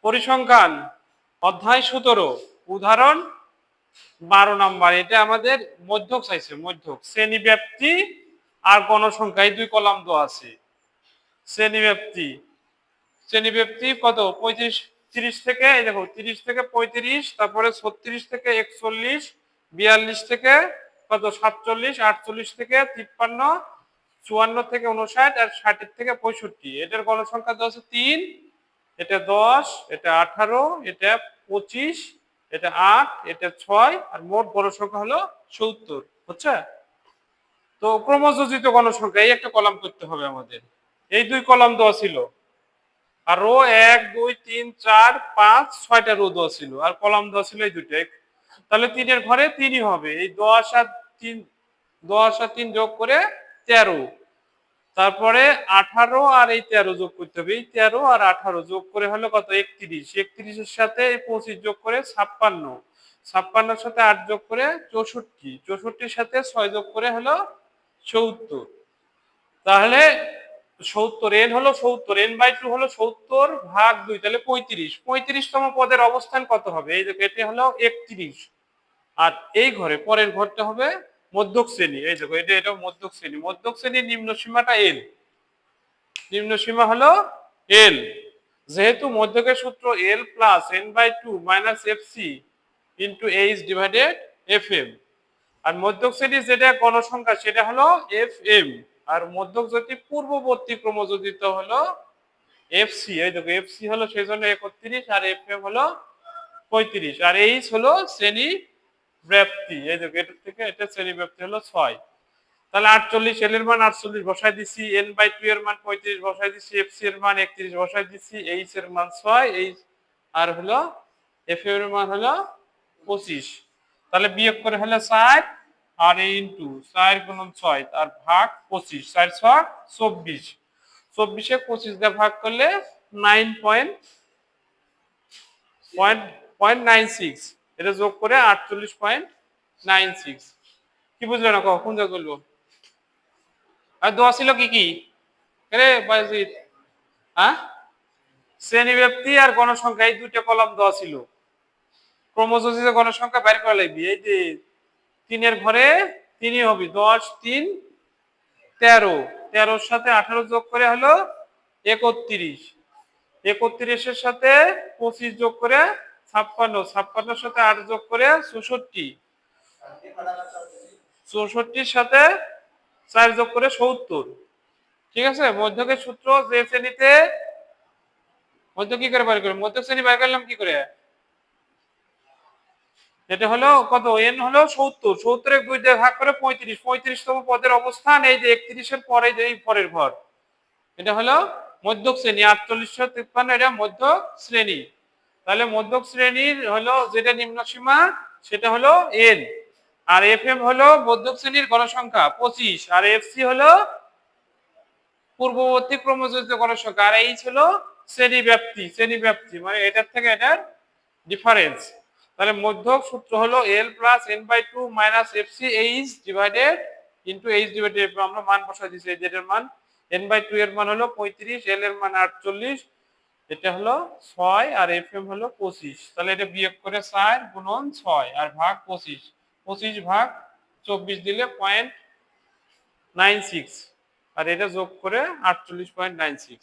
পরিসংখ্যান অধ্যায় 17 উদাহরণ 12 নম্বর। এটা আমাদের মধ্যক চাইছে, মধ্যক শ্রেণীব্যাপ্তি আর গণসংখ্যা এই দুই কলাম দেওয়া আছে। শ্রেণীব্যাপ্তি কত 35 30 থেকে এই দেখো 30 থেকে 35, তারপরে 36 থেকে 41, 42 থেকে কত 47, 48 থেকে 53, 54 থেকে 59 আর 60 থেকে 65। এটার গণসংখ্যা দেওয়া আছে 3, এটা 10, এটা 18, এটা 25, এটা 8, এটা 6 আর মোট গণসংখ্যা হলো 70। বুঝছো? তো ক্রমযোজিত গণসংখ্যা এই একটা কলাম করতে হবে আমাদের। এই দুই কলাম দেওয়া ছিল আর রো 1 2 3 4 5 6টা রো দেওয়া ছিল আর কলাম দেওয়া ছিল এই দুইটা। তাহলে 3 এর ঘরে 3ই হবে। এই 10 আর 3 যোগ করে 13, তারপরে 18 আর এই 13 যোগ করতে হবে। এই 13 আর 18 যোগ করে হলো কত 31, 31 এর সাথে 25 যোগ করে 56, 56 এর সাথে 8 যোগ করে 64, 64 এর সাথে 6 যোগ করে হলো 70। তাহলে 70 n হলো 70, n/2 হলো 70 ভাগ 2, তাহলে 35, 35তম পদের অবস্থান কত হবে? এই দেখো এটা হলো 31 আর এই ঘরে পরের ঘরটা হবে মধ্যক শ্রেণী। এই দেখো এটা মধ্যক শ্রেণী। মধ্যক শ্রেণীর নিম্ন সীমাটা l, নিম্ন সীমা হলো l। যেহেতু মধ্যকের সূত্র l plus n/2 minus fc into h divided fm, আর মধ্যক শ্রেণীর যেটা গণসংখ্যা সেটা হলো fm, আর মধ্যক যদি পূর্ববর্তী ক্রমযোজিত হলো fc। এই দেখো fc হলো সেজন্য 31 আর fm হলো 35 আর h হলো শ্রেণী ব্যাপ্তি। এই দেখো এটা থেকে এটা শ্রেণী ব্যাপ্তি হলো 6। তাহলে 48, l এর মান 48 বসাই দিছি, n/2 এর মান 35 বসাই দিছি, fc এর মান 31 বসাই দিছি, h এর মান 6, h আর হলো fm এর মান হলো 25। তাহলে বিয়োগ করে হলো 4 আর এই ইনটু 4 গুণন 6 আর ভাগ 25, 4 6 24, 24 এ 25 দিয়ে ভাগ করলে 9.96, এটা যোগ করে 48.96। কি বুঝলে না কোন যা করলো? আর দেওয়া ছিল কি কি রে বাজিত? হ্যাঁ, শ্রেণীব্যাপ্তি আর গণসংখ্যা এই দুইটা কলাম দেওয়া ছিল। ক্রমযোজিত গণসংখ্যা বের করা লাগবে। এই যে 3 এর ঘরে 3ই হবে, 10 3 13, 13 এর সাথে 18 যোগ করে হলো 31, 31 এর সাথে 25 যোগ করে 56, 56 এর সাথে 8 যোগ করে 64, 64 এর সাথে 4 যোগ করে 70। ঠিক আছে? মধ্যকের সূত্র যে শ্রেণীতে মধ্য কি করে বের করব? মধ্যক শ্রেণী বের করলাম কি করে? এটা হলো কত n হলো 70, 70 এর 2 দিয়ে ভাগ করে 35, 35তম পদের অবস্থান এই যে 31 এর পরে যে এই পরের ঘর, এটা হলো মধ্যক শ্রেণী। 4853 এটা মধ্যক শ্রেণী। তাহলে মধ্যক শ্রেণীর হলো যেটা নিম্ন সীমা সেটা হলো n, আর fm হলো মধ্যক শ্রেণীর গণসংখ্যা 25, আর fc হলো পূর্ববর্তী ক্রমযোজিত গণসংখ্যা, আর h হলো শ্রেণীব্যাপ্তি মানে এটার থেকে এটার ডিফারেন্স। তাহলে মধ্যক সূত্র হলো l plus n/2 minus fc h divided into h divided আমরা মান বসাই দিয়েছি। এই যেটার মান n/2 এর মান হলো 35, l এর মান 48, এটা হলো 6 আর fm হলো 25। তাহলে এটা বিয়োগ করে 4 গুণন 6 আর ভাগ 25, 25 ভাগ 24 দিলে 0.96 আর এটা যোগ করে 48.96।